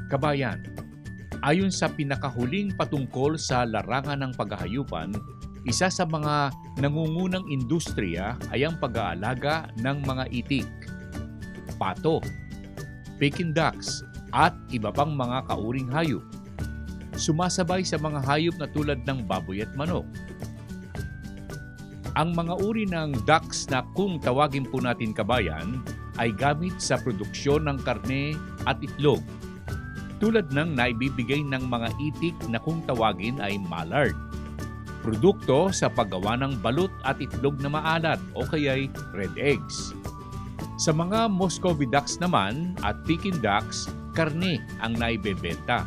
Kabayan, ayon sa pinakahuling patungkol sa larangan ng paghahayupan, isa sa mga nangungunang industriya ay ang pag-aalaga ng mga itik, pato, Peking ducks at iba pang mga kauring hayop. Sumasabay sa mga hayop na tulad ng baboy at manok. Ang mga uri ng ducks na kung tawagin po natin kabayan ay gamit sa produksyon ng karne at itlog. Tulad ng naibibigay ng mga itik na kung tawagin ay mallard. Produkto sa paggawa ng balut at itlog na maalat o kaya'y red eggs. Sa mga Muscovy ducks naman at Peking ducks, karne ang naibebenta.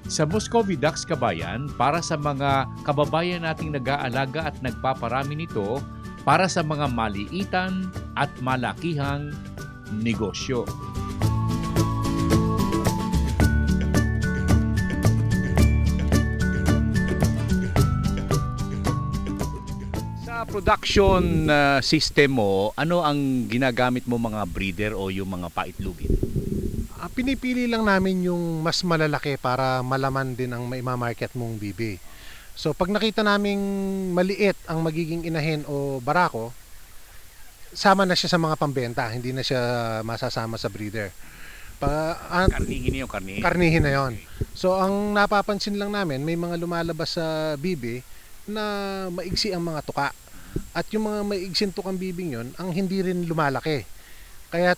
Sa Muscovy ducks kabayan, para sa mga kababayan nating nag-aalaga at nagpaparami nito para sa mga maliitan at malakihang negosyo. Production system mo, ano ang ginagamit mo mga breeder o yung mga paitlugin? Pinipili lang namin yung mas malalaki para malaman din ang maimamarket mong bibi. So pag nakita naming maliit ang magiging inahin o barako, sama na siya sa mga pambenta, hindi na siya masasama sa breeder. Karnihin yung karnihin. Karnihin na yon. So ang napapansin lang namin, may mga lumalabas sa bibi na maigsi ang mga tuka. At yung mga maigsin tukang bibing yon, ang hindi rin lumalaki. Kaya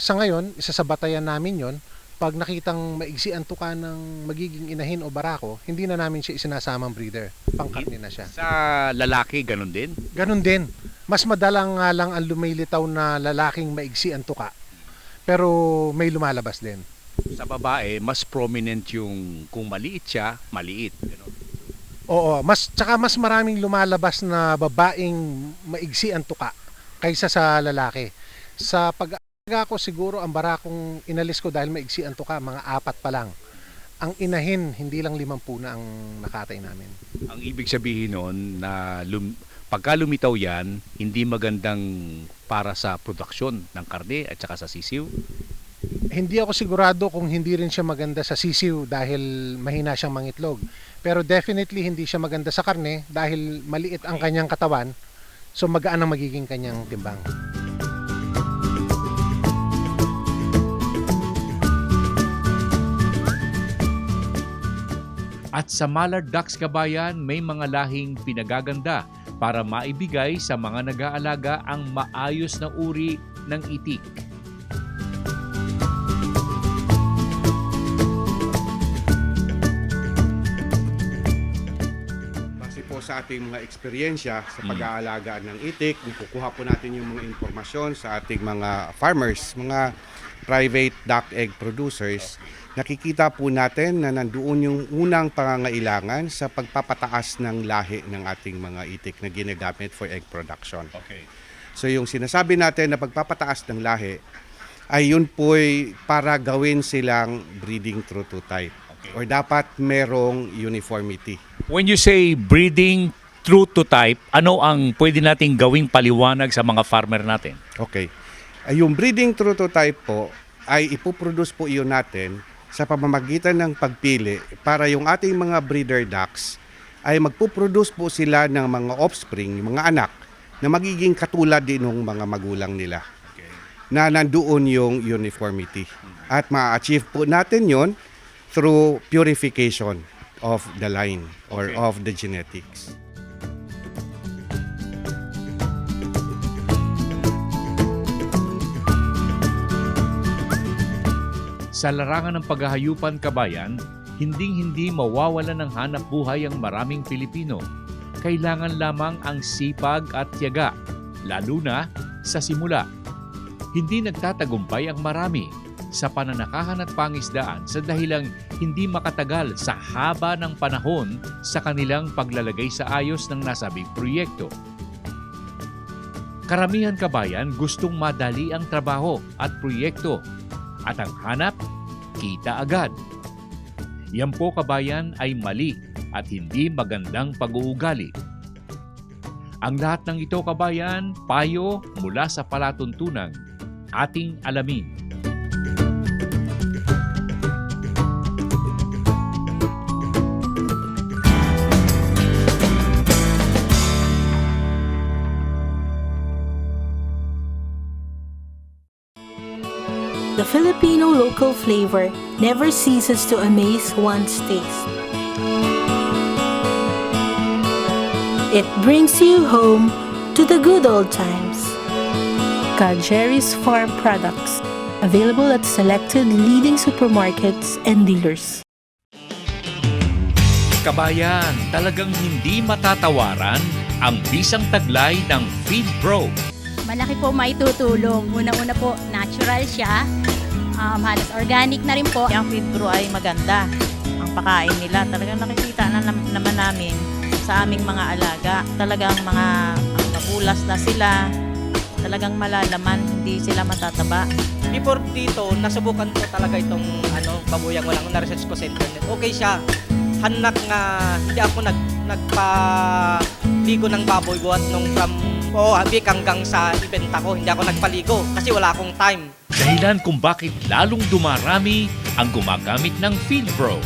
sa ngayon, isa sa batayan namin yon, pag nakitang maigsi ang tuka ng magiging inahin o barako, hindi na namin siya isinasamang breeder. Pangkarne na siya. Sa lalaki, ganun din? Ganun din. Mas madalang nga lang ang lumilitaw na lalaking maigsi ang tuka. Pero may lumalabas din. Sa babae, mas prominent yung kung maliit siya, maliit. Ganun. Oo, tsaka mas maraming lumalabas na babaeng maigsi ang tuka kaysa sa lalaki. Sa pag-aaga ko siguro ang barakong inalis ko dahil maigsi ang tuka, mga 4 pa lang. Ang inahin, hindi lang 50 na ang nakatay namin. Ang ibig sabihin nun na pagka lumitaw yan, hindi magandang para sa produksyon ng karne at saka sa sisiw? Hindi ako sigurado kung hindi rin siya maganda sa sisiw dahil mahina siyang mangitlog. Pero definitely hindi siya maganda sa karne dahil maliit ang kanyang katawan, so magaan ang magiging kanyang timbang. At sa mallard ducks kabayan, may mga lahing pinagaganda para maibigay sa mga nag-aalaga ang maayos na uri ng itik. Sa ating mga eksperyensya sa pag-aalaga ng itik, kukuha po natin yung mga impormasyon sa ating mga farmers, mga private duck egg producers. Nakikita po natin na nandoon yung unang pangangailangan sa pagpapataas ng lahi ng ating mga itik na ginagamit for egg production. Okay. So yung sinasabi natin na pagpapataas ng lahi ay yun po'y para gawin silang breeding true to type. Or dapat merong uniformity. When you say breeding true to type, ano ang pwede nating gawing paliwanag sa mga farmer natin? Okay. Yung breeding true to type po ay ipoproduce po iyon natin sa pamamagitan ng pagpili para yung ating mga breeder ducks ay magpuproduce po sila ng mga offspring, mga anak na magiging katulad din ng mga magulang nila. Okay. Na nandoon yung uniformity. At ma-achieve po natin yon through purification of the line or of the genetics. Sa larangan ng paghahayupan kabayan, hinding-hindi mawawalan ng hanap buhay ang maraming Pilipino. Kailangan lamang ang sipag at tiyaga, lalo na sa simula. Hindi nagtatagumpay ang marami sa pananakahan at pangisdaan sa dahilang hindi makatagal sa haba ng panahon sa kanilang paglalagay sa ayos ng nasabing proyekto. Karamihan kabayan gustong madali ang trabaho at proyekto at ang hanap, kita agad. Yan po kabayan ay mali at hindi magandang pag-uugali. Ang lahat ng ito kabayan, payo mula sa palatuntunang ating alamin. the Filipino local flavor never ceases to amaze one's taste. It brings you home to the good old times. Jerry's Farm Products, available at selected leading supermarkets and dealers. Kabayan, talagang hindi matatawaran ang bisang taglay ng Feed Pro. Malaki po maitutulong. Una-una po, natural siya. Halos organic na rin po. Ang Feed Pro ay maganda. Ang pakain nila, talagang nakikita na naman namin sa aming mga alaga. Talagang mga mabulas na sila. Talagang malalaman, hindi sila matataba. Before dito, nasubukan ko talaga itong babuyang walang na-research ko sa internet. Okay siya. Hanak nga, hindi ako nagpaligo ng baboy buhat nung from habik hanggang sa ibenta ko. Hindi ako nagpaligo kasi wala akong time. Dahilan kung bakit lalong dumarami ang gumagamit ng Feed Pro.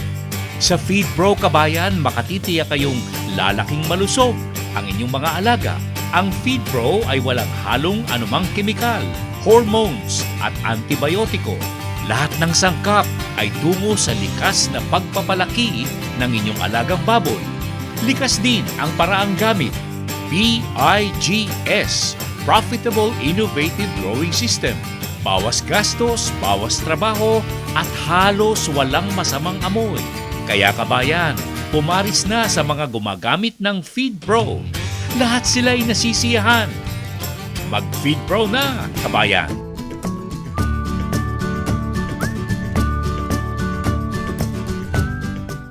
Sa Feed Pro, kabayan, makatitiyak kayong lalaking malusog ang inyong mga alaga. Ang Feed Pro ay walang halong anumang kemikal, hormones at antibiotiko. Lahat ng sangkap ay tungo sa likas na pagpapalaki ng inyong alagang baboy. Likas din ang paraang gamit. PIGS, Profitable Innovative Growing System. Bawas gastos, bawas trabaho at halos walang masamang amoy. Kaya kabayan, pumaris na sa mga gumagamit ng Feed Pro. Lahat sila ay nasisiyahan. Mag-Feed Pro na, kabayan!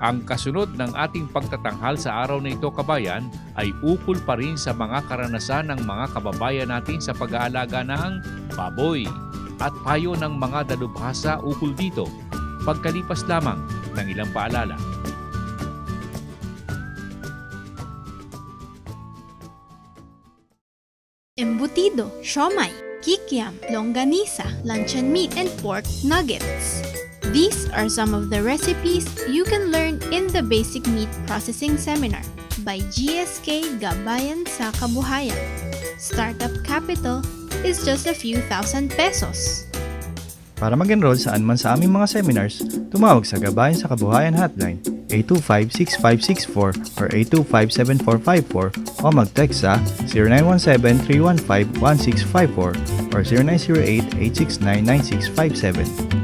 Ang kasunod ng ating pagtatanghal sa araw na ito, kabayan, ay ukol pa rin sa mga karanasan ng mga kababayan natin sa pag-aalaga ng baboy at payo ng mga dalubhasa ukol dito, pagkalipas lamang ng ilang paalala. Embutido, siomai, kikiam, longganisa, luncheon meat, and pork nuggets. These are some of the recipes you can learn in the Basic Meat Processing Seminar by GSK Gabayan sa Kabuhayan. Startup capital is just a few thousand pesos. Para mag-enroll saan man sa aming mga seminars, tumawag sa Gabayan sa Kabuhayan Hotline 825-6564 or 825-7454 o mag-text sa 0917-315-1654 or 0908-869-9657.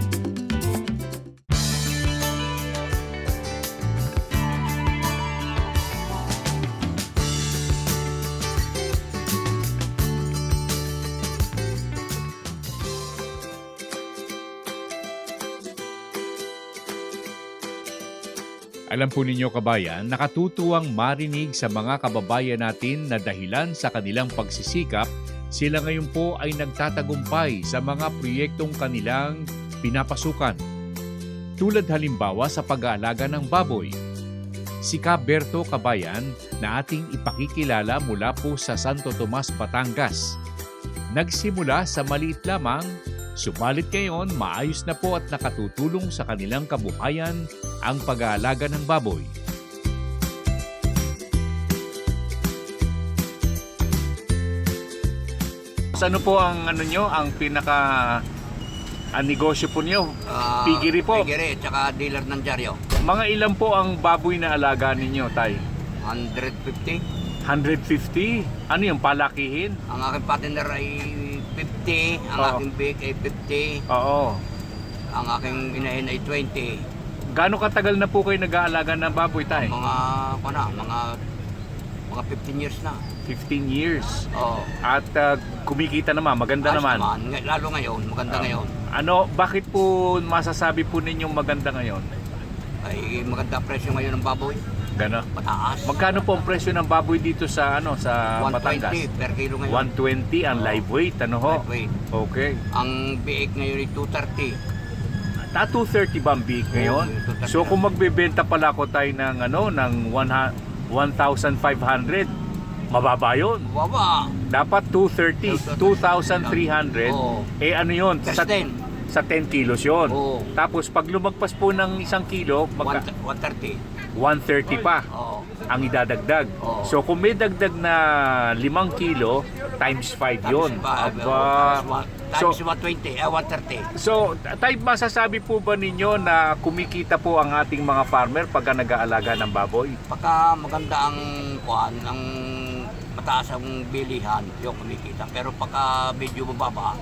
Alam po ninyo, kabayan, nakatutuwang marinig sa mga kababayan natin na dahilan sa kanilang pagsisikap, sila ngayon po ay nagtatagumpay sa mga proyektong kanilang pinapasukan. Tulad halimbawa sa pag-aalaga ng baboy. Si Berto, kabayan, na ating ipakikilala mula po sa Santo Tomas, Batangas. Nagsimula sa maliit lamang, subalit ngayon maayos na po at nakatutulong sa kanilang kabuhayan ang pag-aalaga ng baboy. Ano po ang ang pinaka negosyo po niyo? Piggery po. Piggery, tsaka dealer ng dyaryo. Mga ilan po ang baboy na alaga ninyo, tay? 150. 150? Ano yung palakihin? Ang aking partner ay 50, ang aking big ay 50. Oo. Ang aking inahin ay 20. Gaano katagal na po kayo nag-aalaga ng baboy, tay? Mga 15 years na. 15 years. Oo. At kumikita naman, maganda naman. Lalo ngayon, maganda ngayon. Bakit po masasabi po ninyong maganda ngayon? Ay maganda presyo ngayon ng baboy. Gano? Mataas. Magkano po ang presyo ng baboy dito sa sa 120 Batangas? per kilo ngayon. 120 ang live weight, ho? Live weight. Okay. Ang biik ngayon ay 230. 230 ba ang biik ngayon? So kung magbebenta pala ko tayo ng ng 1,500, mababa yun. Baba. Dapat 230, 2,300. Oo. Ano yun? Sa 10 kilos yun. Oo. Tapos pag lumagpas po ng 1 kilo, 130. 130 pa Oo. ang idadagdag. Oo. So kung may dagdag na 5 kilo, times 5 yun. Times Aba. So, 120, 130. so, tayo masasabi po ba ninyo na kumikita po ang ating mga farmer pagka nag-aalaga ng baboy? Pagka maganda ang kuan, ang mataas ang bilihan, yung kumikita. Pero pagka medyo mababa,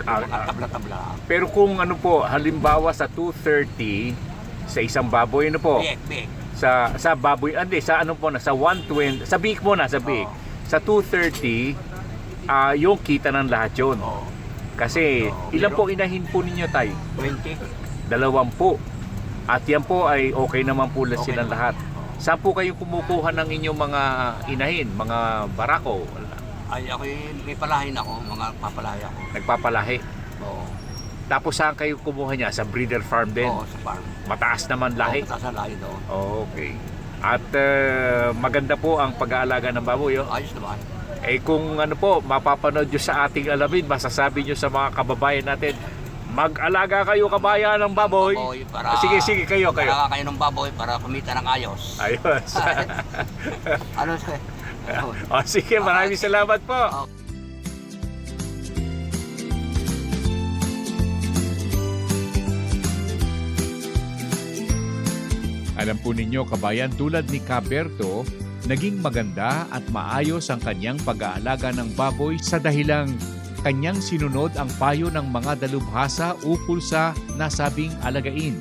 mga tabla-tabla. Pero kung ano po, halimbawa sa 230 sa isang baboy, ano po? Big. Sa baboy, sa ano po na, sa 120, sa big mo na, sa big. Sa 230, yung kita ng lahat yun. Kasi, ilan po inahin po ninyo tayo? 20. 20. At yan po ay okay naman po silang naman. lahat. Saan po kayo kumukuha ng inyong mga inahin, mga barako? Ay, ako may palahin ako, mga papalahi ako. Nagpapalahi. Oo. Tapos saan kayo kumuha niya? Sa breeder farm din? Oo, sa farm. Mataas naman lahi? Mataas ang lahi doon. Okay. At maganda po ang pag-aalaga ng baboy. Oh. Ayos naman. Eh kung ano po, mapapanood nyo sa ating alamin, masasabi nyo sa mga kababayan natin, mag-alaga kayo kabayan ng baboy. Sige, kayo. Alaga kayo ng baboy para kumita ng ayos. Ayos. Ano? Sige, maraming salamat po. Alam po ninyo, kabayan, tulad ni Caberto, naging maganda at maayos ang kanyang pag-aalaga ng baboy sa dahilang kanyang sinunod ang payo ng mga dalubhasa ukol sa nasabing alagain.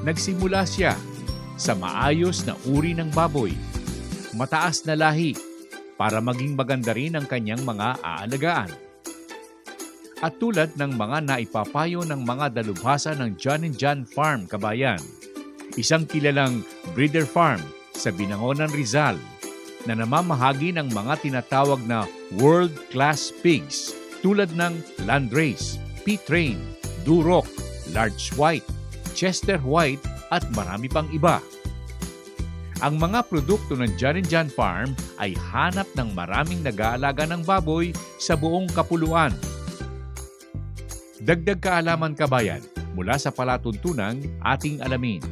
Nagsimula siya sa maayos na uri ng baboy, mataas na lahi, para maging maganda rin ang kanyang mga aalagaan. At tulad ng mga naipapayo ng mga dalubhasa ng John and John Farm, kabayan, isang kilalang breeder farm sa Binangonan, Rizal, na namamahagi ng mga tinatawag na world-class pigs tulad ng Landrace, P-Train, Duroc, Large White, Chester White at marami pang iba. Ang mga produkto ng John and John Farm ay hanap ng maraming nag-aalaga ng baboy sa buong kapuluan. Dagdag kaalaman, kabayan, mula sa palatuntunang ating alamin.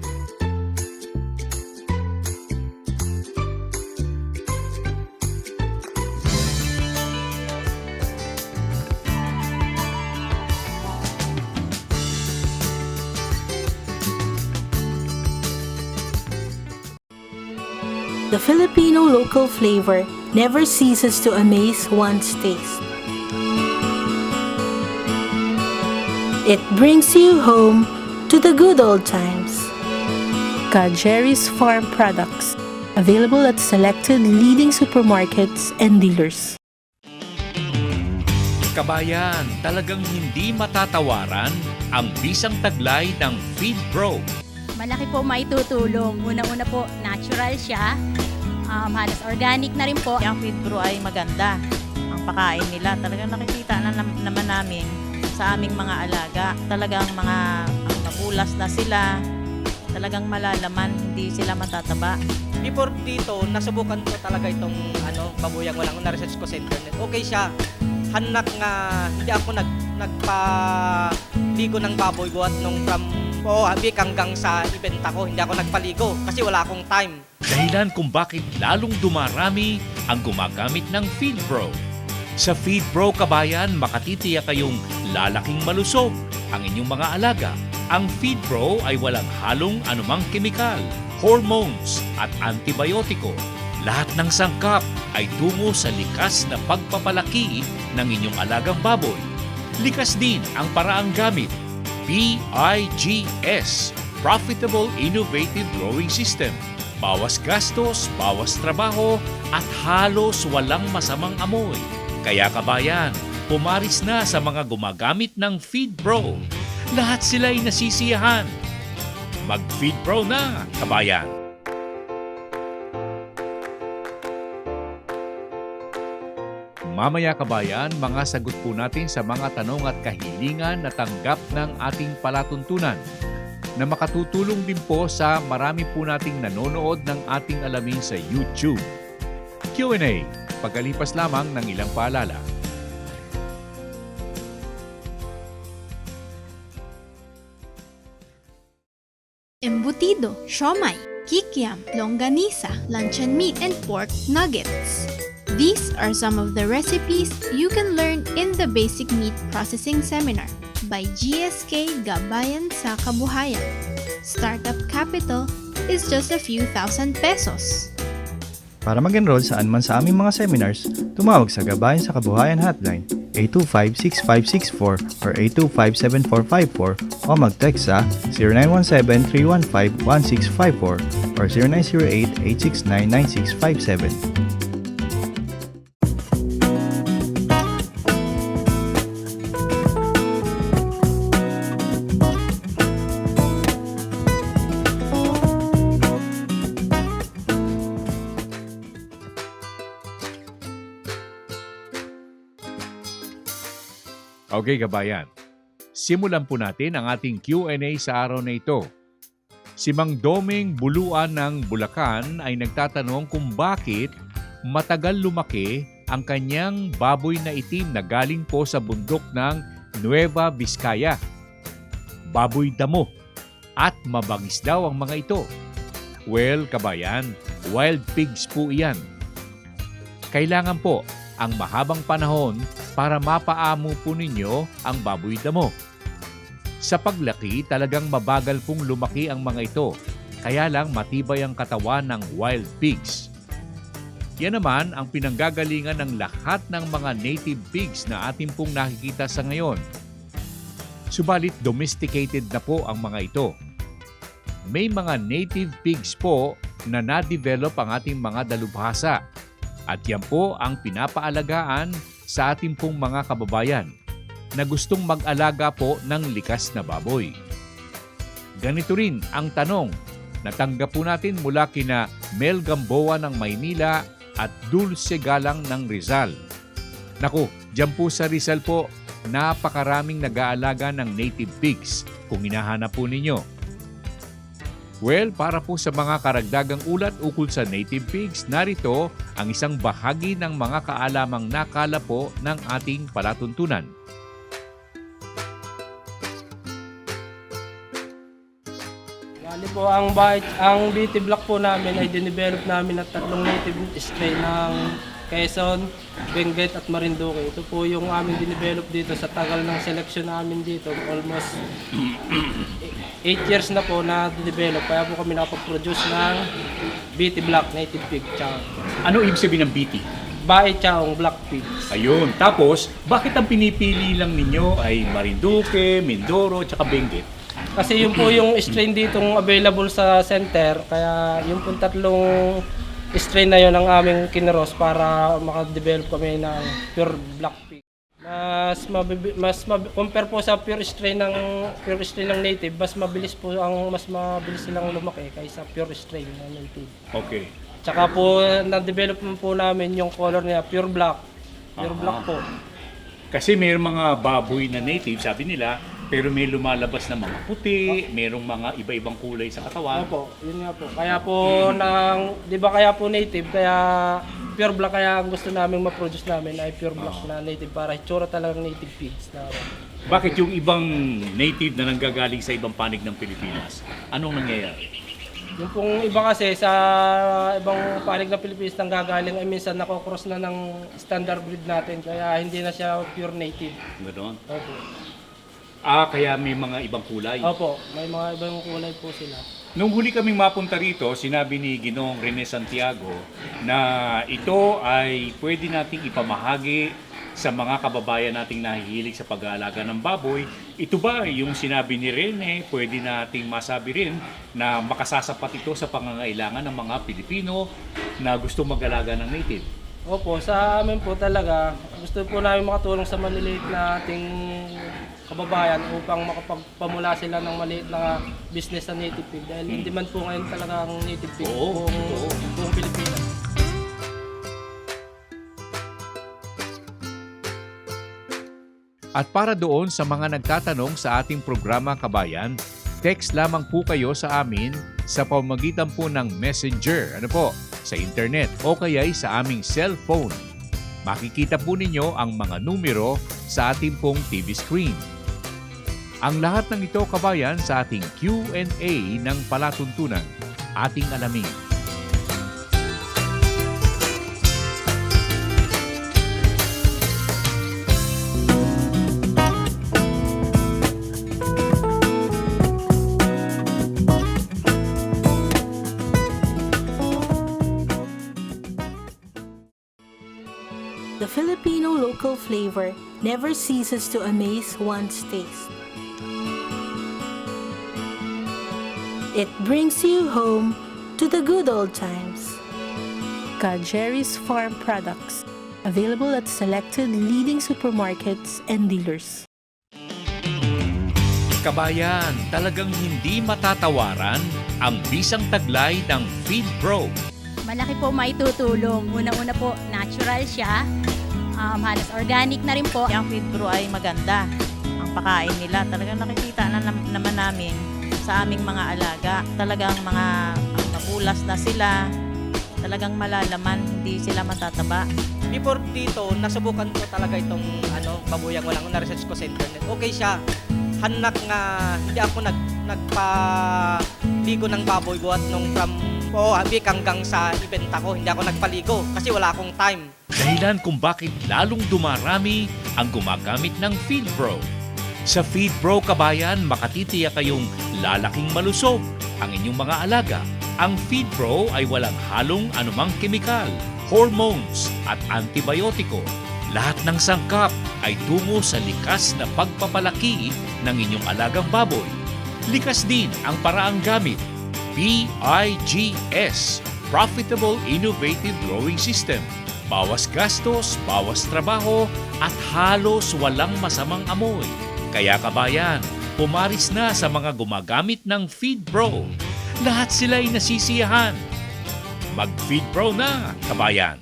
The Filipino local flavor never ceases to amaze one's taste. It brings you home to the good old times. Jerry's Farm Products, available at selected leading supermarkets and dealers. Kabayan, talagang hindi matatawaran ang bisang taglay ng Feed Pro. Malaki po maitutulong. Una-una po, natural siya. Halos organic na rin po. Yung Feed Pro ay maganda. Ang pakain nila, talagang nakikita naman namin sa aming mga alaga. Talagang mga mabulas na sila. Talagang malalaman, hindi sila matataba. Before dito, nasubukan ko talaga itong babuyang walang na-research ko sa internet. Okay siya. Hanak nga, hindi ako nagpaligo ng baboy buhat nung from habik hanggang sa ibenta ko. Hindi ako nagpaligo kasi wala akong time. Dahilan kung bakit lalong dumarami ang gumagamit ng Feed Pro. Sa Feed Pro, kabayan, makatitiyak kayong lalaking malusog ang inyong mga alaga. Ang Feed Pro ay walang halong anumang kemikal, hormones at antibiotiko. Lahat ng sangkap ay tungo sa likas na pagpapalaki ng inyong alagang baboy. Likas din ang paraang gamit. PIGS, Profitable Innovative Growing System. Bawas gastos, bawas trabaho, at halos walang masamang amoy. Kaya kabayan, pumaris na sa mga gumagamit ng Feed Pro. Lahat sila ay nasisiyahan. Mag-Feed Pro na, kabayan! Mamaya, kabayan, mga sagot po natin sa mga tanong at kahilingan na tanggap ng ating palatuntunan na makatutulong din po sa marami po nating nanonood ng ating alamin sa YouTube. Q&A, pagkalipas lamang ng ilang paalala. Embutido, siomai, kikiam, longganisa, luncheon meat and pork nuggets. These are some of the recipes you can learn in the Basic Meat Processing Seminar by GSK Gabayan sa Kabuhayan. Startup capital is just a few thousand pesos. Para mag-enroll saan man sa aming mga seminars, tumawag sa Gabayan sa Kabuhayan Hotline 825-6564 or 825-7454 o mag-text sa 0917-315-1654 or 0908-869-9657. Okay, kabayan. Simulan po natin ang ating Q&A sa araw na ito. Si Mang Doming Buluan ng Bulacan ay nagtatanong kung bakit matagal lumaki ang kanyang baboy na itim na galing po sa bundok ng Nueva Vizcaya. Baboy damo at mabangis daw ang mga ito. Well, kabayan, wild pigs po iyan. Kailangan po ang mahabang panahon para mapaamo po ninyo ang baboy damo. Sa paglaki, talagang mabagal pong lumaki ang mga ito, kaya lang matibay ang katawan ng wild pigs. Yan naman ang pinanggagalingan ng lahat ng mga native pigs na ating pong nakikita sa ngayon. Subalit domesticated na po ang mga ito. May mga native pigs po na na-develop ang ating mga dalubhasa. At yan po ang pinapaalagaan sa ating pong mga kababayan na gustong mag-alaga po ng likas na baboy. Ganito rin ang tanong na tanggap po natin mula kina Mel Gamboa ng Maynila at Dulce Galang ng Rizal. Naku, dyan po sa Rizal po, napakaraming nag-aalaga ng native pigs kung hinahanap po ninyo. Well, para po sa mga karagdagang ulat ukol sa native pigs, narito ang isang bahagi ng mga kaalamang nakala po ng ating palatuntunan. Bali po, ang BT Block po namin ay dinevelop namin at 3 native strain ng Quezon, Benguet at Marinduque. Ito po yung aming dinevelop dito sa tagal ng selection namin dito. Almost 8 years na po na develop, kaya po kami nakapag-produce ng BT Black Native Pig Chow. Ano ibig sabihin ng BT? Bae Chowng Black Pigs. Ayun. Tapos, bakit ang pinipili lang ninyo ay Marinduque, Mindoro, tsaka Benguet? Kasi yun po yung strain ditong available sa center, kaya yung pong 3 strain na yun ang aming kineros para makadevelop kami ng pure Black Pig. Compare po sa pure strain ng native, mas mabilis silang lumaki kaysa pure strain ng native. Okay. Tsaka po na-develop po namin yung color niya pure black. Pure black po. Kasi may mga baboy na native, sabi nila, pero may lumalabas na mga puti, mayroong mga iba-ibang kulay sa katawan. Opo, yun nga po. Kaya po di ba kaya po native, kaya pure black, kaya ang gusto namin ma-produce namin ay pure black na native para itsura talagang native pigs. Bakit yung ibang native na nanggagaling sa ibang panig ng Pilipinas, anong nangyayari? Yung pong iba kasi sa ibang panig ng Pilipinas nanggagaling ay minsan nakocross na ng standard breed natin, kaya hindi na siya pure native. Ganoon? Opo. Kaya may mga ibang kulay? Opo, may mga ibang kulay po sila. Nung huli kaming mapunta rito, sinabi ni Ginoong Rene Santiago na ito ay pwede nating ipamahagi sa mga kababayan nating nahihilig sa pag-aalaga ng baboy. Ito ba yung sinabi ni Rene, pwede nating masabi rin na makasasapat ito sa pangangailangan ng mga Pilipino na gusto mag-alaga ng native? Opo, sa amin po talaga, gusto po namin makatulong sa maliliit na ating kababayan upang makapagpamula sila ng maliit na business sa native pig. Dahil hindi man po ngayon talaga ang native pig buong Pilipinas. At para doon sa mga nagtatanong sa ating programa Kabayan, text lamang po kayo sa amin sa pamamagitan po ng Messenger, sa internet o kaya sa aming cellphone. Makikita po ninyo ang mga numero sa ating pong TV screen. Ang lahat ng ito, kabayan, sa ating Q&A ng palatuntunan. Ating alamin. local flavor never ceases to amaze one's taste. It brings you home to the good old times. Jerry's Farm Products, available at selected leading supermarkets and dealers. Kabayan, talagang hindi matatawaran ang bisang taglay ng Feed Pro. Malaki po maitutulong. Una-una po, natural siya. Halos organic na rin po. Ang Feed Pro ay maganda. Ang pakain nila, talagang nakikita naman namin sa aming mga alaga. Talagang mga mabulas na sila. Talagang malalaman, hindi sila matataba. Before dito, nasubukan ko talaga itong babuyang walang na-research ko sa internet. Okay siya. Hanak nga, hindi ako nagpaligo ng baboy buhat nung from Abik hanggang sa ibenta ko. Hindi ako nagpaligo kasi wala akong time. Dahilan kung bakit lalong dumarami ang gumagamit ng Feed Pro. Sa Feed Pro, kabayan, makatitiyak kayong lalaking malusog ang inyong mga alaga. Ang Feed Pro ay walang halong anumang kemikal, hormones at antibiotiko. Lahat ng sangkap ay tungo sa likas na pagpapalaki ng inyong alagang baboy. Likas din ang paraang gamit. PIGS, Profitable Innovative Growing System. Bawas gastos, bawas trabaho, at halos walang masamang amoy. Kaya kabayan, pumaris na sa mga gumagamit ng Feed Pro. Lahat sila ay nasisiyahan. Mag-Feed Pro na, kabayan!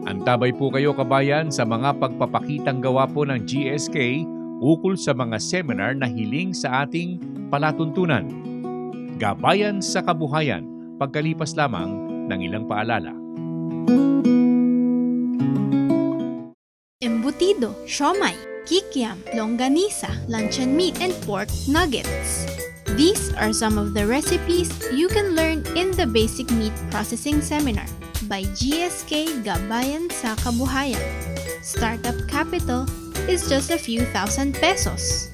Antabay po kayo, kabayan, sa mga pagpapakitang gawa po ng GSK ukol sa mga seminar na hiling sa ating palatuntunan. Gabayan sa kabuhayan, pagkalipas lamang ng ilang paalala. Embutido, siomai, kikiam, longganisa, luncheon meat, and pork nuggets. These are some of the recipes you can learn in the Basic Meat Processing Seminar by GSK Gabayan sa Kabuhayan. Startup capital is just a few thousand pesos.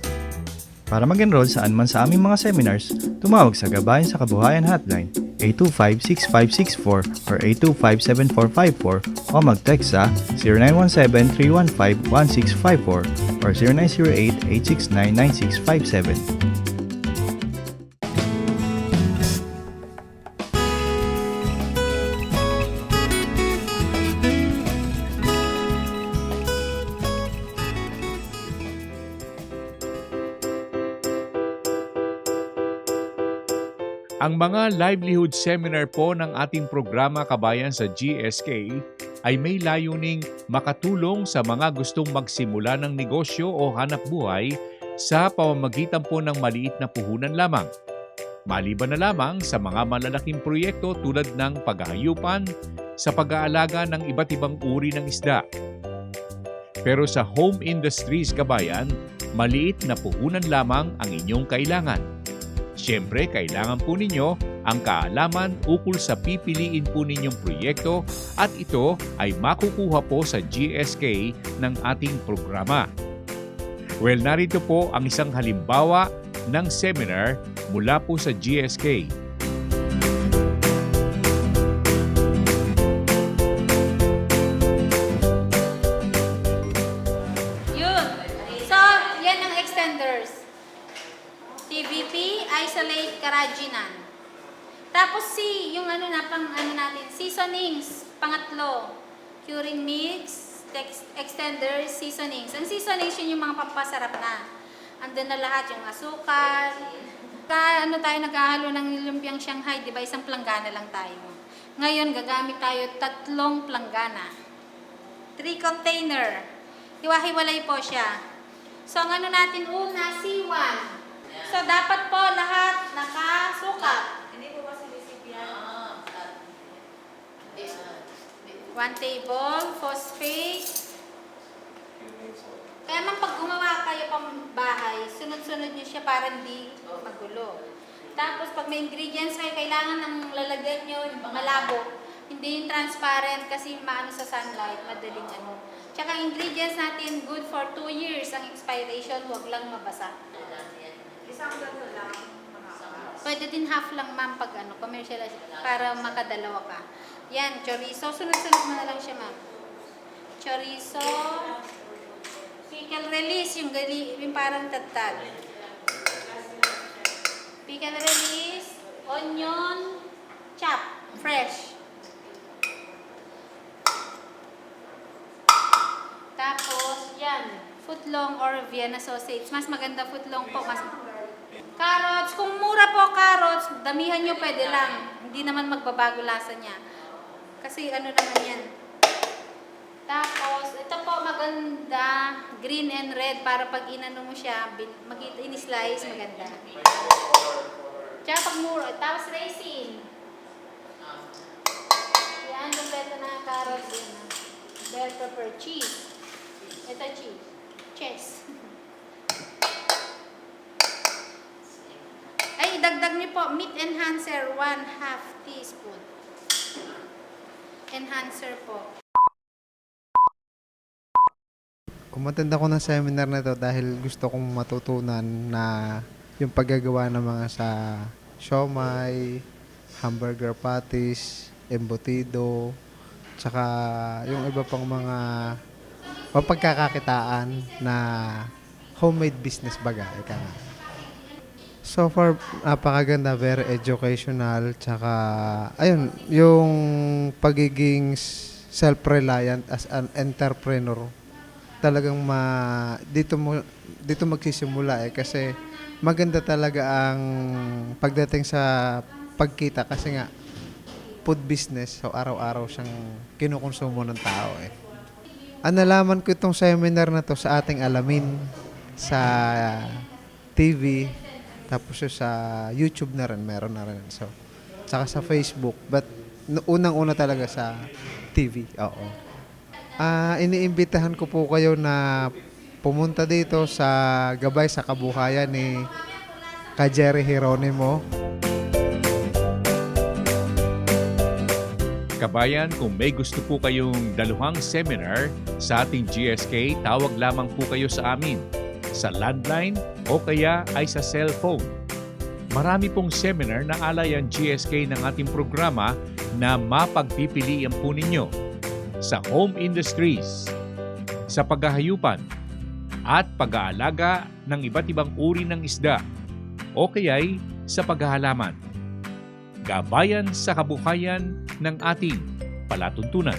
Para mag-enroll saan man sa aming mga seminars, tumawag sa Gabayan sa Kabuhayan Hotline 825-6564 or 825-7454 o mag-text sa 0917-315-1654 or 0908-869-9657. Ang mga livelihood seminar po ng ating programa, kabayan, sa GSK ay may layuning makatulong sa mga gustong magsimula ng negosyo o hanap buhay sa pamamagitan po ng maliit na puhunan lamang. Maliban na lamang sa mga malalaking proyekto tulad ng paghahayupan sa pag-aalaga ng iba't ibang uri ng isda. Pero sa home industries, kabayan, maliit na puhunan lamang ang inyong kailangan. Siyempre, kailangan po ninyo ang kaalaman ukol sa pipiliin po ninyong proyekto at ito ay makukuha po sa GSK ng ating programa. Well, narito po ang isang halimbawa ng seminar mula po sa GSK. Yun. So, yan ang extenders. TVP, isolate carrageenan. Tapos yung natin, seasonings, pangatlo. Curing mix, extenders, seasonings. Ang seasonings yun yung mga pampasarap na. Andun na lahat yung asukal. Tayo naghahalo ng lumpiang Shanghai, di ba? Isang planggana lang tayo. Ngayon, gagamit tayo 3 planggana. 3 container. Hiwa-hiwalay po siya. So, ang natin una, C1. So, dapat po lahat nakasukat. Hindi po ba sinisip yan? 1 table, phosphate. Kaya man pag gumawa kayo pang bahay, sunod-sunod nyo siya para hindi magulo. Tapos, pag may ingredients kayo, kailangan ng lalagyan nyo malabo. Hindi yung transparent kasi maano sa sunlight, madaling ano. Tsaka ingredients natin, good for 2 years ang expiration, huwag lang mabasa. Isang ganito lang. Pwede din half lang ma'am pag commercialize para makadalawa ka. Yan, chorizo. Sunod-sunod mo na lang siya ma'am. Chorizo. Pickle release, yung parang tatad. Pickle release. Onion. Chop. Fresh. Tapos, yan. Footlong or Vienna sausage. Mas maganda footlong po. Carrots. Kung mura po carrots, damihan nyo pwede lang. Hindi naman magbabago lasa niya. Kasi naman yan. Tapos, ito po maganda. Green and red para pag inano mo siya, in-slice, maganda. Tsaka pag mura. Tapos raisin. Yan, kompleto na carrots din. Bell pepper, cheese. Ito cheese. Cheese. Ay, dagdag niyo po, meat enhancer, 1/2 teaspoon. Enhancer po. Kumattend ako ng seminar na to dahil gusto kong matutunan na yung paggagawa ng mga sa siomai, hamburger patties, embutido, tsaka yung iba pang mga mapagkakakitaan na homemade business baga. Ika nga. So far, napakaganda, very educational, tsaka ayun, yung pagiging self-reliant as an entrepreneur, talagang dito magsisimula kasi maganda talaga ang pagdating sa pagkita kasi nga food business, so araw-araw siyang kinukonsumo ng tao nalaman ko itong seminar na to sa ating alamin sa TV, tapos sa YouTube na rin, meron na rin. So, saka sa Facebook, but unang-una talaga sa TV. Oo. Iniimbitahan ko po kayo na pumunta dito sa Gabay sa Kabuhayan ni Jerry Geronimo. Kabayan, kung may gusto po kayong daluhang seminar sa ating GSK, tawag lamang po kayo sa amin sa landline o kaya ay sa cellphone. Marami pong seminar na alay ang GSK ng ating programa na mapagpipilian po ninyo sa home industries, sa paghahayupan at pag-aalaga ng iba't ibang uri ng isda o kaya'y sa paghahalaman. Gabayan sa kabuhayan ng ating palatuntunan.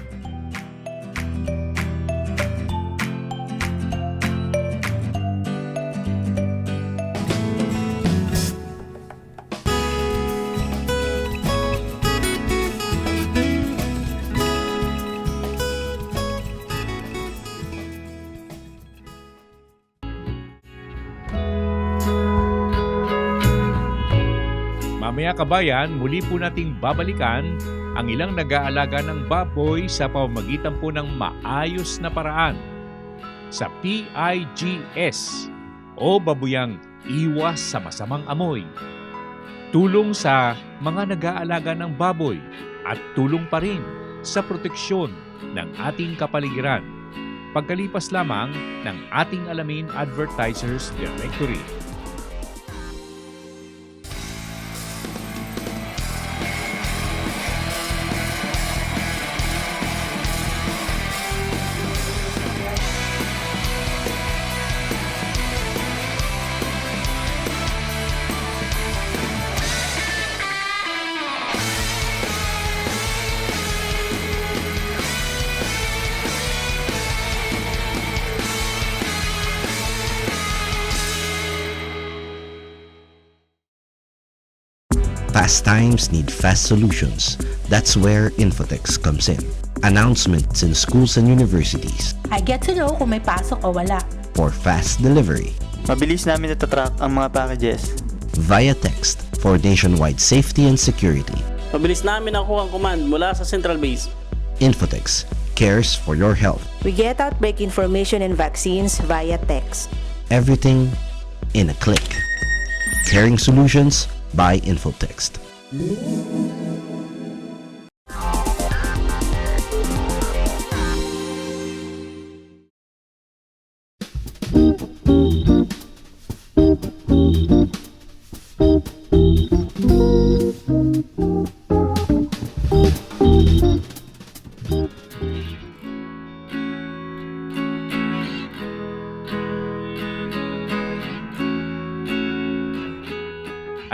Mamaya kabayan, muli po nating babalikan ang ilang nag-aalaga ng baboy sa pamamagitan po ng maayos na paraan sa PIGS o babuyang iwas sa masamang amoy. Tulong sa mga nag-aalaga ng baboy at tulong pa rin sa proteksyon ng ating kapaligiran. Pagkalipas lamang ng ating alamin Advertisers Directory. Fast times need fast solutions. That's where Infotex comes in. Announcements in schools and universities. I get to know kung may pasok o wala. For fast delivery. Mabilis namin natatrack ang mga packages. Via text for nationwide safety and security. Mabilis namin nakuha ang command mula sa central base. Infotex cares for your health. We get outbreak information and vaccines via text. Everything in a click. Caring solutions by Infotext.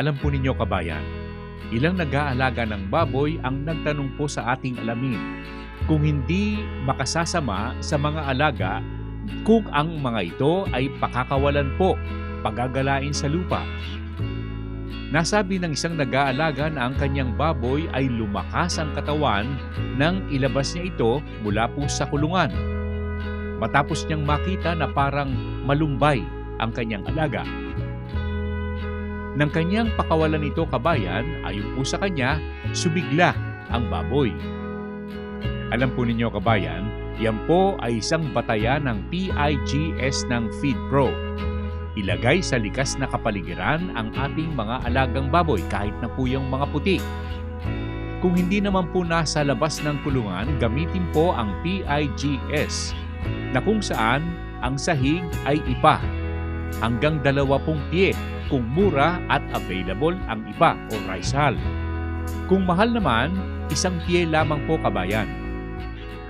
Alam po ninyo kabayan, ilang nag-aalaga ng baboy ang nagtanong po sa ating alamin kung hindi makasasama sa mga alaga kung ang mga ito ay pakakawalan po, pagagalain sa lupa. Nasabi ng isang nag-aalaga na ang kanyang baboy ay lumakas ang katawan nang ilabas niya ito mula po sa kulungan. Matapos niyang makita na parang malumbay ang kanyang alaga. Nang kanyang pakawalan ito kabayan, ayon po sa kanya, subigla ang baboy. Alam po ninyo kabayan, yan po ay isang batayan ng PIGS ng FeedPro. Ilagay sa likas na kapaligiran ang ating mga alagang baboy kahit na po yung mga puti. Kung hindi naman po nasa labas ng kulungan, gamitin po ang PIGS na kung saan ang sahig ay ipa hanggang 20 pie kung mura at available ang ipa o rice hull. Kung mahal naman, 1 pie lamang po kabayan.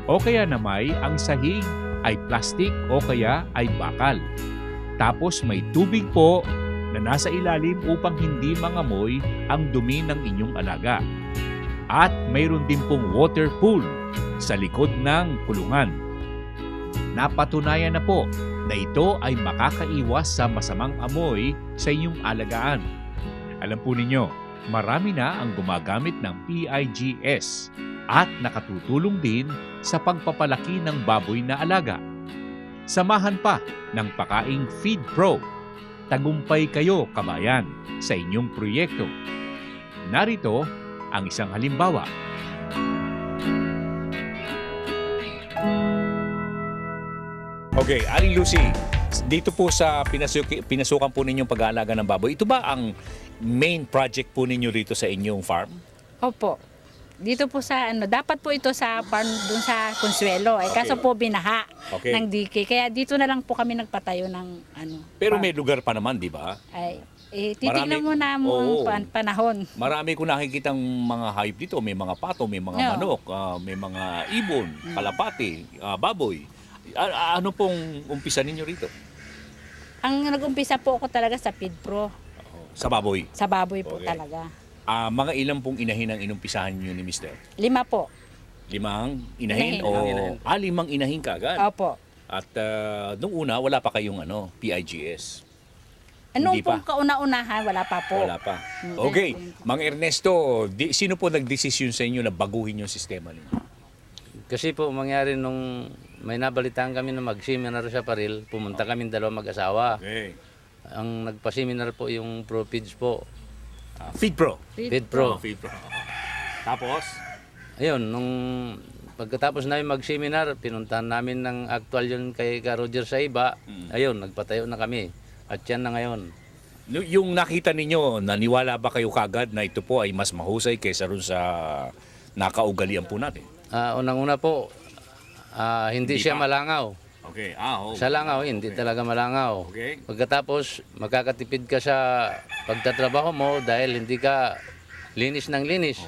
O kaya namay ang sahig ay plastic o kaya ay bakal. Tapos may tubig po na nasa ilalim upang hindi mangamoy ang dumi ng inyong alaga. At mayroon din pong water pool sa likod ng kulungan. Napatunayan na po na ito ay makakaiwas sa masamang amoy sa inyong alagaan. Alam po ninyo, marami na ang gumagamit ng PIGS at nakatutulong din sa pagpapalaki ng baboy na alaga. Samahan pa ng Pakaing FeedPro. Tagumpay kayo, kabayan, sa inyong proyekto. Narito ang isang halimbawa. Okay, Aling Lucy, dito po sa pinasukan po ninyong pag-aalaga ng baboy, ito ba ang main project po ninyo rito sa inyong farm? Opo. Dito po sa dapat po ito sa farm dun sa Consuelo. Kaso po binaha ng DK. Kaya dito na lang po kami nagpatayo ng Pero farm. may lugar pa naman, di ba? Titignan mo na mo ang panahon. Marami ko nakikitang mga hayop dito. May mga pato, may mga manok, may mga ibon, kalapati, baboy. Ano pong umpisa ninyo rito? Ang nag-umpisa po ako talaga sa FeedPro. Sa baboy? Sa baboy po talaga. Mga ilang pong inahin ang inumpisahan nyo ni Mr.? 5 po. 5 inahin? Inahin. 5 inahin ka agad? Opo. At nung una, wala pa kayong PIGS? Anong pong kauna-unahan, wala pa po. Wala pa. Okay. Mang Ernesto, sino po nagdesisyon sa inyo na baguhin yung sistema ninyo? Kasi po mangyari nung may nabalitaan kami na mag-seminar sa Paril, pumunta kami 2 mag-asawa. Okay. Ang nagpa-seminar po yung ProFeeds po. FeedPro. FeedPro. FeedPro. Tapos? Ayun, nung pagkatapos namin mag-seminar, pinuntahan namin ng actual yun kay Ka Roger sa iba. Ayun, nagpatayo na kami. At yan na ngayon. Yung nakita ninyo, naniwala ba kayo kagad na ito po ay mas mahusay kaysa rin sa nakaugalian po natin? Unang-una po, hindi siya malangaw. Okay. Sa langaw, hindi talaga malangaw. Okay. Pagkatapos, magkakatipid ka sa pagtatrabaho mo dahil hindi ka linis ng linis.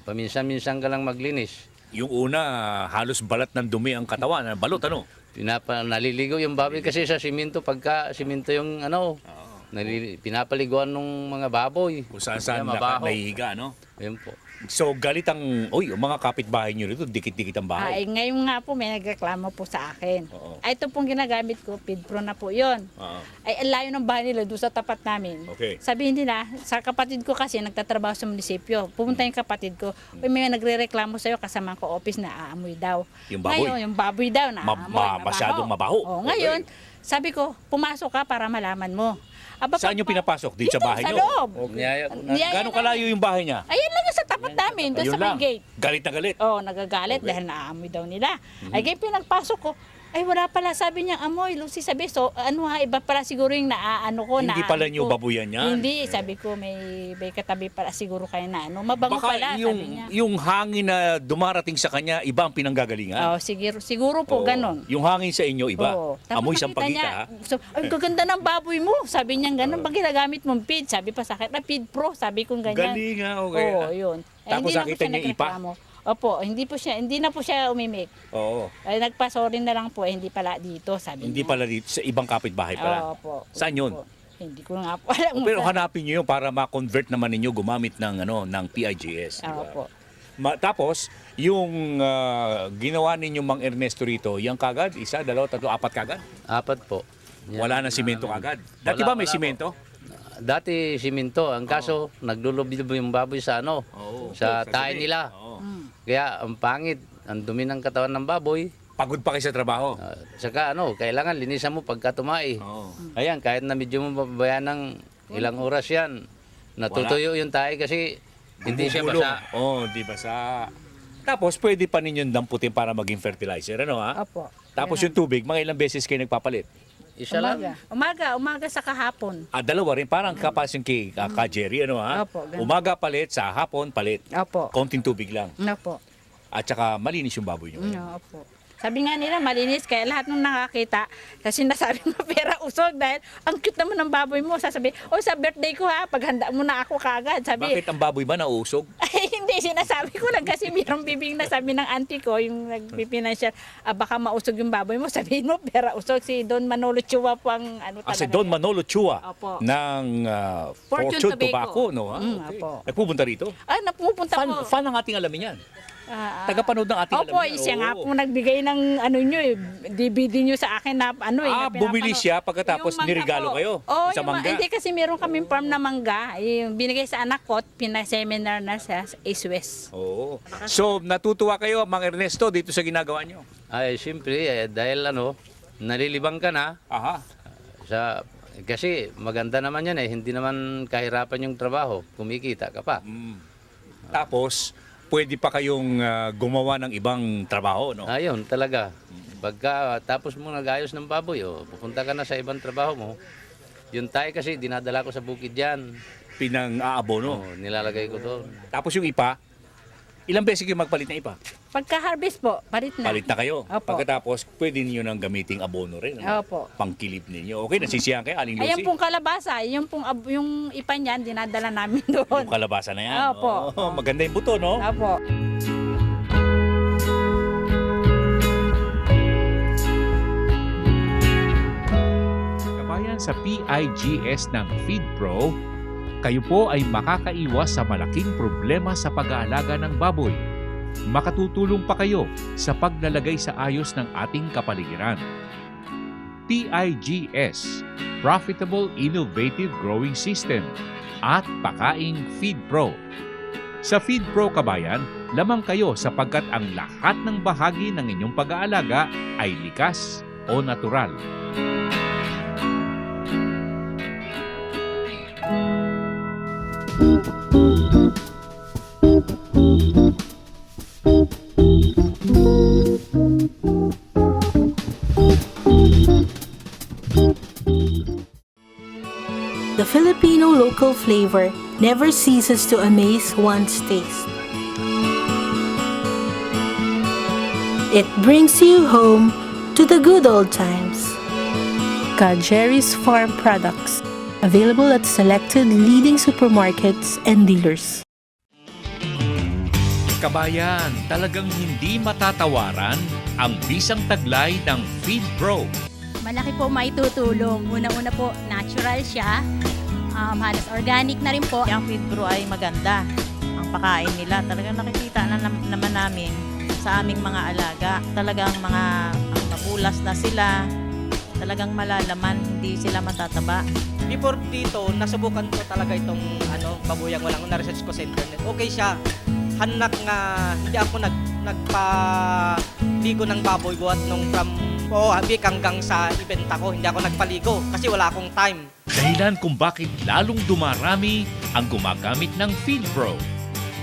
Paminsan-minsan ka lang maglinis. Yung una, halos balat ng dumi ang katawan. Balot, ano? Naliligo yung baboy kasi sa simento. Pagka simento yung pinapaliguan ng mga baboy. Kung saan nahihiga, no? Ayun po. So, galit ang mga kapitbahay nyo rito, dikit-dikit ang bahay. Ngayon nga po, may nagreklamo po sa akin. Ito pong ginagamit ko, FeedPro na po yun. Ang layo ng bahay nila doon sa tapat namin. Okay. Sabihin nila, sa kapatid ko kasi nagtatrabaho sa munisipyo. Pumunta yung kapatid ko, may nagre-reklamo sa'yo kasama ko office na aamoy daw. Yung baboy? Ngayon, yung baboy daw na aamoy, masyadong mabaho. Ngayon, sabi ko, pumasok ka para malaman mo. Saan nyo pinapasok? Dito sa bahay sa nyo? loob. Gano'ng kalayo yung bahay niya? Ayan lang sa tapat namin, doon sa may gate. Galit na galit? Nagagalit dahil naamoy daw nila. Ay kaya pinagpasok ko, ay wala pala, sabi niya amoy, Lucy, sabi, so iba pala siguro yung naano ko. Hindi pala niyo babuyan yan? Hindi, sabi ko, may katabi pala siguro kayo na mabango pala, yung, sabi niya. yung hangin na dumarating sa kanya, iba ang pinanggagalingan? Siguro po, ganon. Yung hangin sa inyo, iba? Amoy sampagita, ha? So, ang gaganda ng baboy mo, sabi niya, ganon, pag ginagamit mong feed, sabi pa sa akin, FeedPro, sabi kong ganyan. Galing ha, okay. Yun. Tapos nakita niya ipa? Opo, hindi na po siya umimik. Oo. Ay nagpa-sorry na lang po, hindi pala dito, sabi Hindi niya. pala dito, sa ibang kapitbahay pala. Opo. Saan yun? Hindi ko nga po alam. Pero hanapin niyo yun para ma-convert naman ninyo gumamit ng ng PIGS. di ba? Opo. Tapos, yung ginawa ninyo Mang Ernesto rito, yung kagad, 1, 2, 3, 4 kagad? 4 po. Yan. Wala na simento kagad. Dati ba may simento? Dati simento, ang kaso naglulubi yung baboy sa sa tae nila. Kaya ang pangit, ang dumi ng katawan ng baboy. Pagod pa kayo sa trabaho. Saka kailangan linisan mo pagka tumai. Ayan, kahit na medyo mo mababayan ng ilang oras yan, natutuyo yung tae kasi hindi siya basa. Hindi basa. Tapos pwede pa ninyong damputin para maging fertilizer, Opo. Tapos yung tubig, mga ilang beses kayo nagpapalit? Isa lang. Umaga sa kahapon. Dalawa rin, parang kapas yung kay Jerry, Opo, ganun. Umaga palit, sa hapon palit. Opo. Konting tubig lang. Opo. At saka malinis yung baboy nyo. Opo. Sabi nga nila, malinis, kaya lahat nung nakakita, kasi nasabi mo, pera usog, dahil ang cute naman ng baboy mo. Sasabi, sa birthday ko paghanda mo na ako kagad. Sabi, Bakit ang baboy ba nausog? ay, hindi, sinasabi ko lang kasi mayroong bibing na sabi ng auntie ko, yung nagpipinansya, baka mausog yung baboy mo. Sabihin mo, pera usog. Si Don Manolo Chua po ang talaga. Si Don Manolo Chua Opo. ng Fortune Tobacco, Tobacco. Okay. Opo. Nagpupunta rito? Napupunta po. Fan ng ating alamin yan. Tagapanood ng ating Opo, alamin. siya nga po nagbigay ng nyo DVD nyo sa akin na na bumili siya pagkatapos Yung mangga nirigalo po. kayo sa mangga. Hindi kasi meron kaming farm na mangga. Yung binigay sa anak ko at pinaseminar na sa East West. Oo. So, natutuwa kayo, Mang Ernesto, dito sa ginagawa nyo? Ay, siyempre, dahil nalilibang ka na. Kasi maganda naman yan hindi naman kahirapan yung trabaho, kumikita ka pa. Tapos, pwede pa kayong gumawa ng ibang trabaho, Ayun, talaga. Pagka tapos mo nag-ayos ng baboy, pupunta ka na sa ibang trabaho mo. Yung tayo kasi, dinadala ko sa bukid yan. Pinang-aabono? Nilalagay ko doon. Tapos yung ipa, ilang beses kayo magpalit ng ipa? Pagka-harvest po, palit na. Palit na kayo. Opo. Pagkatapos, pwede niyo nang gamiting abono rin. Opo. Pangkilip ninyo. Okay, nasisiyahan kayo, Aling Lucy? Ayan pong kalabasa, yung ipa niyan, dinadala namin doon. Yung kalabasa na yan. Opo. Maganda yung buto, no? Opo. Kabayan sa PIGS ng FeedPro, kayo po ay makakaiwas sa malaking problema sa pag-aalaga ng baboy. Makatutulong pa kayo sa paglalagay sa ayos ng ating kapaligiran. PIGS, Profitable Innovative Growing System, at Pakaing FeedPro. Sa FeedPro Kabayan, lamang kayo sapagkat ang lahat ng bahagi ng inyong pag-aalaga ay likas o natural. The Filipino local flavor never ceases to amaze one's taste. It brings you home to the good old times. Jerry's Farm Products, available at selected leading supermarkets and dealers. Kabayan, talagang hindi matatawaran ang bisang taglay ng FeedPro. Malaki po maitutulong. Una-una po, natural siya. Halos organic na rin po. Ang FeedPro ay maganda. Ang pakain nila, talagang nakikita naman namin sa aming mga alaga. Talagang ang mabulas na sila. Talagang malalaman, hindi sila matataba. Before dito, nasubukan ko talaga itong babuyang walang na-research ko sa internet. Okay siya. Hanak nga, hindi ako nagpaligo ng baboy buhat nung from Habik hanggang sa ibenta ko. Hindi ako nagpaligo kasi wala akong time. Dahilan kung bakit lalong dumarami ang gumagamit ng FeedPro.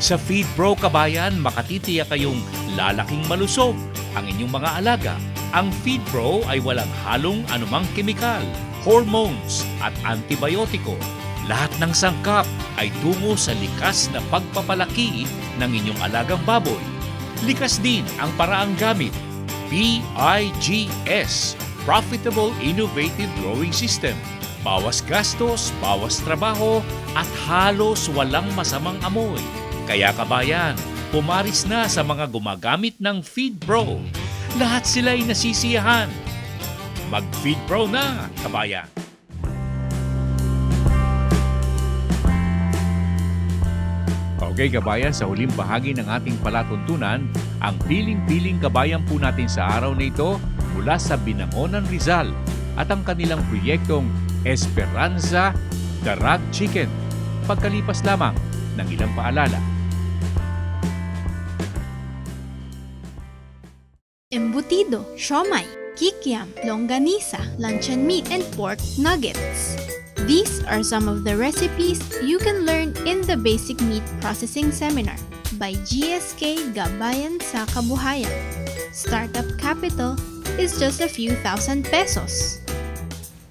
Sa FeedPro Kabayan, makatitiyak kayong lalaking malusog ang inyong mga alaga. Ang FeedPro ay walang halong anumang kemikal, hormones at antibiotiko. Lahat ng sangkap ay tungo sa likas na pagpapalaki ng inyong alagang baboy. Likas din ang paraang gamit. PIGS, Profitable Innovative Growing System. Bawas gastos, bawas trabaho, at halos walang masamang amoy. Kaya kabayan, pumaris na sa mga gumagamit ng FeedPro. Lahat sila'y nasisiyahan. Mag-FeedPro na, kabayan! Okay kabayan, sa huling bahagi ng ating palatuntunan, ang piling-piling kabayan po natin sa araw na ito mula sa Binangonan, Rizal at ang kanilang proyektong Esperanza Darag Chicken. Pagkalipas lamang ng ilang paalala. Embutido, siomai, kikiam, longganisa, luncheon meat, and pork nuggets. These are some of the recipes you can learn in the Basic Meat Processing Seminar by GSK Gabayan sa Kabuhayan. Startup capital is just a few thousand pesos.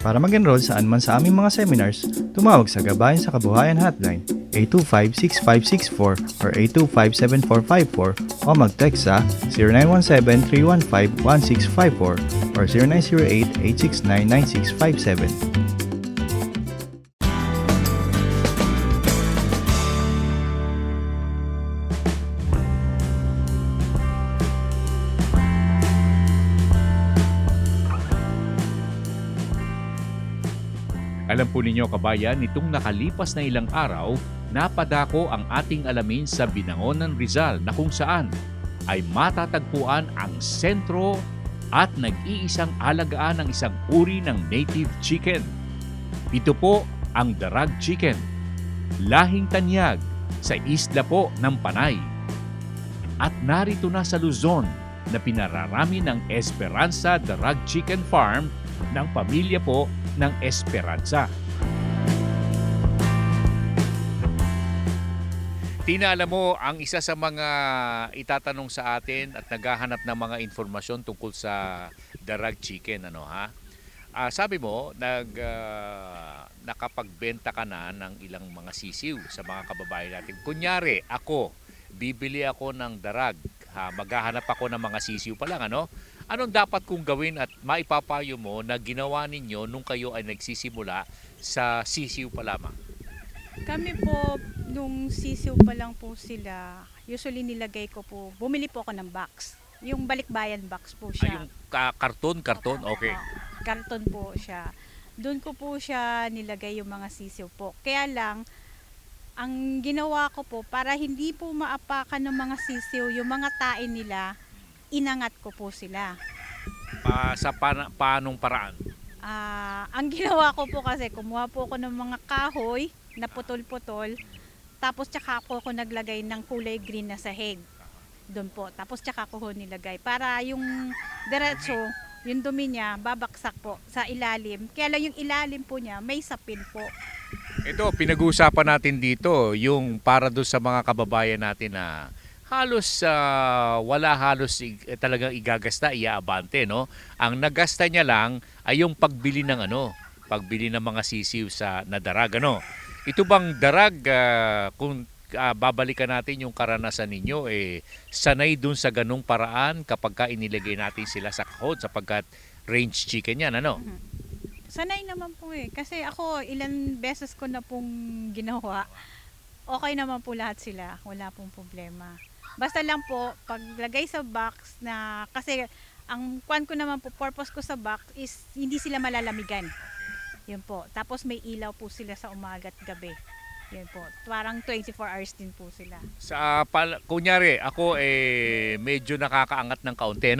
Para mag-enroll saan man sa aming mga seminars, tumawag sa Gabayan sa Kabuhayan Hotline 825-6564 or 825-7454 o mag-text sa 0917-315-1654 or 0908-869-9657. Alam po ninyo kabayan, nitong nakalipas na ilang araw, napadako ang ating alamin sa Binangonan, Rizal na kung saan ay matatagpuan ang sentro at nag-iisang alagaan ng isang uri ng native chicken. Ito po ang Darag Chicken, lahing tanyag sa isla po ng Panay. At narito na sa Luzon na pinararami ng Esperanza Darag Chicken Farm ng pamilya po ng Esperanza. Tina, alam mo, ang isa sa mga itatanong sa atin at naghahanap ng mga informasyon tungkol sa Darag Chicken, sabi mo, nakapagbenta ka na ng ilang mga sisiw sa mga kababayan natin. Kunyari, ako, bibili ako ng darag, maghahanap ako ng mga sisiw pa lang, Anong dapat kong gawin at maipapayo mo na ginawa ninyo nung kayo ay nagsisimula sa sisiw pa lamang? Kami po, nung sisiw pa lang po sila, usually nilagay ko po, bumili po ako ng box. Yung balikbayan box po siya. Yung karton? Okay. Karton po siya. Doon ko po siya nilagay yung mga sisiw po. Kaya lang, ang ginawa ko po, para hindi po maapakan ng mga sisiw, yung mga tae nila, inangat ko po sila. Sa paanong paraan? Ang ginawa ko po kasi, kumuha po ako ng mga kahoy na putol-putol, tapos tsaka ako naglagay ng kulay green na sahig. Doon po. Tapos tsaka ko nilagay. Para yung diretso, yung dumi niya, babaksak po sa ilalim. Kaya lang yung ilalim po niya, may sapin po. Ito, pinag-uusapan natin dito, yung para doon sa mga kababayan natin na halos talagang igagasta, iaabante, no? Ang nagasta niya lang ay yung pagbili ng pagbili ng mga sisiw sa nadarag, Ito bang darag, kung babalikan natin yung karanasan ninyo, sanay dun sa ganung paraan kapag ka inilagay natin sila sa kahon sapagkat range chicken yan, Sanay naman po kasi ako ilan beses ko na pong ginawa. Okay naman po lahat sila, wala pong problema. Basta lang po, paglagay sa box na, kasi ang kwan ko naman po, purpose ko sa box is hindi sila malalamigan. Yun po. Tapos may ilaw po sila sa umaga at gabi. Yun po. Parang 24 hours din po sila. Kunyari, ako medyo nakakaangat ng kaunti,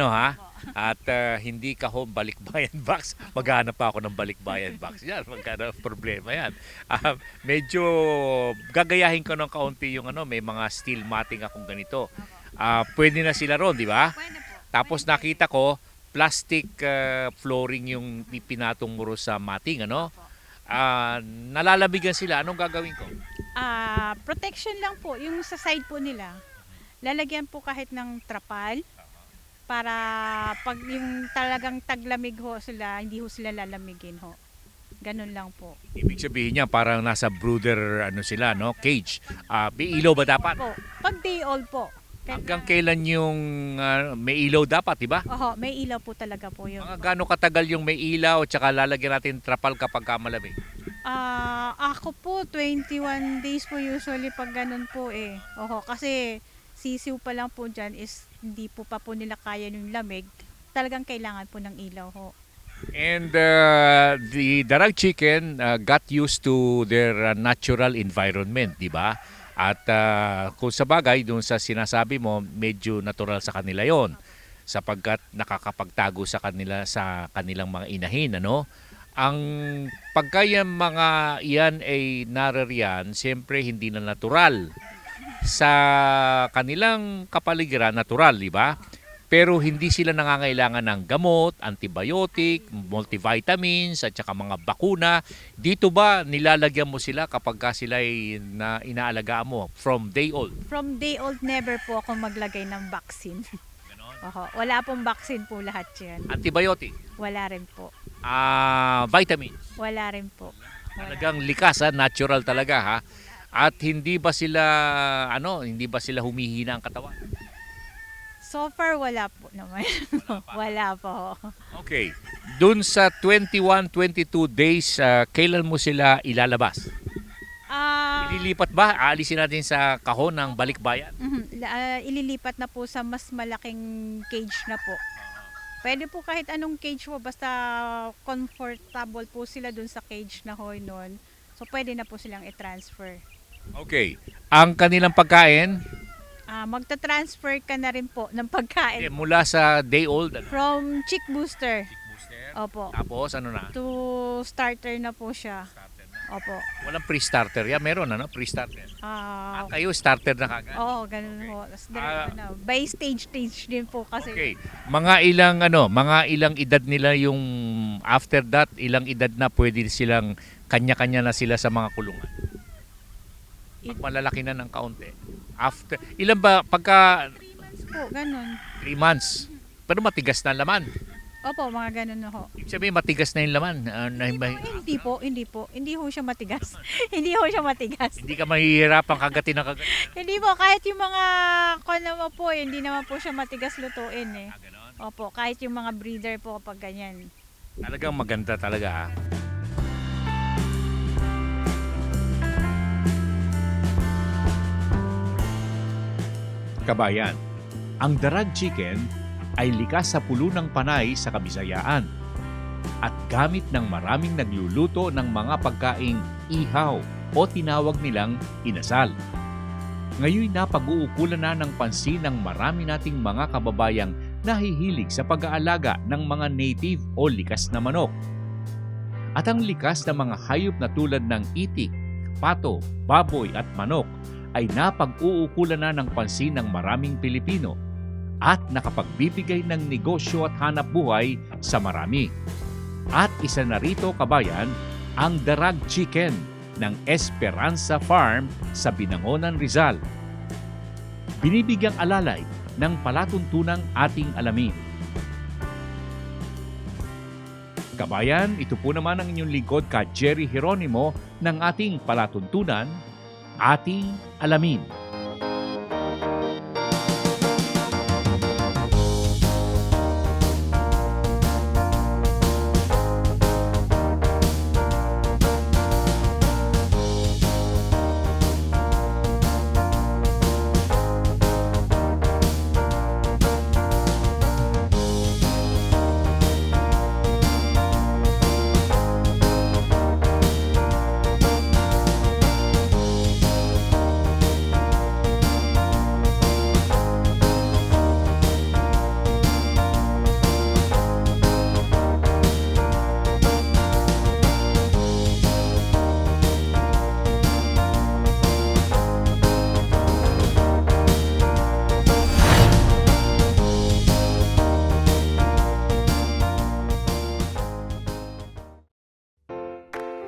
At hindi ka home balikbayan box. Maghanap pa ako ng balikbayan box. Yan, magkano problema yan. Medyo gagayahin ko ng kaunti yung may mga steel matting akong ganito. Pwede na sila ron, di ba? Pwede po. Tapos nakita ko, plastic flooring yung pinatong muro sa matting, nalalamigan sila. Anong gagawin ko? Protection lang po. Yung sa side po nila, lalagyan po kahit ng trapal para pag yung talagang taglamig ho sila, hindi ho sila lalamigin ho. Ganun lang po. Ibig sabihin niya parang nasa brooder sila, cage. May ilaw ba dapat? Po. Pag day old po. Hanggang kailan yung may ilaw dapat, di ba? Oho, may ilaw po talaga po yun. Gaano katagal yung may ilaw at saka lalagyan natin trapal kapag malamig? Ako po 21 days po usually pag ganun po Oho, kasi sisiw pa lang po dyan is hindi po pa po nila kaya yung lamig. Talagang kailangan po ng ilaw ho. And the Darag Chicken got used to their natural environment, di ba? At kung sa bagay, doon sa sinasabi mo, medyo natural sa kanila yon sapagkat nakakapagtago sa kanila sa kanilang mga inahin. Ano? Ang pagkaya mga iyan ay naririyan, siyempre hindi na natural. Sa kanilang kapaligiran, natural, di ba? Pero hindi sila nangangailangan ng gamot, antibiotic, multivitamins, at saka mga bakuna. Dito ba nilalagyan mo sila kapag sila ay inaalagaan mo from day old? From day old, never po ako maglagay ng vaccine. Wala pong vaccine po lahat yan. Antibiotic? Wala rin po. Vitamins? Wala rin po. Talagang likas, natural talaga, ha? At hindi ba sila humihina ang katawan? So far, wala po naman. Wala po. Okay. Doon sa 21, 22 days, kailan mo sila ilalabas? Ililipat ba? Aalisin natin sa kahon ng balikbayan? Ililipat na po sa mas malaking cage na po. Pwede po kahit anong cage po, basta comfortable po sila dun sa cage na hoy nun. So pwede na po silang i-transfer. Okay. Ang kanilang pagkain? Magta-transfer ka na rin po ng pagkain. Mula sa day old? Ano? From chick booster. Opo. Tapos ano na? To starter na po siya. Opo. Walang pre-starter yan? Meron pre-starter? Kayo starter na kagad? Oo, ganun po. By stage din po kasi. Okay. Mga ilang edad nila yung after that, ilang edad na pwede silang kanya-kanya na sila sa mga kulungan? Malalaki na ng kaunti. After, ilan ba pagka 3 months po, ganun. 3 months. Pero matigas na laman. Opo, mga ganun na ho. Ibig sabihin matigas na yung laman. Hindi po. Hindi ho siya matigas. Hindi ho siya matigas. Hindi ka mahihirapang kagatin na kagatin. Hindi po, kahit yung mga naman po, hindi naman po siya matigas lutuin eh. Opo, kahit yung mga breeder po kapag ganyan. Talagang maganda talaga. Kabayan, ang darag chicken ay likas sa pulo ng panay sa Kabisayaan at gamit ng maraming nagluluto ng mga pagkaing ihaw o tinawag nilang inasal. Ngayon napag-uukulan na ng pansin ng marami nating mga kababayang nahihilig sa pag-aalaga ng mga native o likas na manok. At ang likas na mga hayop na tulad ng itik, pato, baboy at manok ay napag-uukulan na ng pansin ng maraming Pilipino at nakapagbibigay ng negosyo at hanap buhay sa marami. At isa na rito, kabayan, ang darag chicken ng Esperanza Farm sa Binangonan, Rizal. Binibigyang alalay ng palatuntunang ating alamin. Kabayan, ito po naman ang inyong lingkod ka Jerry Geronimo ng ating palatuntunan, ating alamin.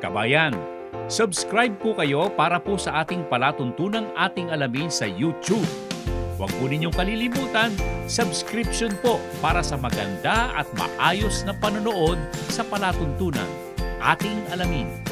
Kabayan, subscribe po kayo para po sa ating palatuntunang ating alamin sa YouTube. Huwag po ninyong kalilimutan, subscription po para sa maganda at maayos na panonood sa palatuntunan ating alamin.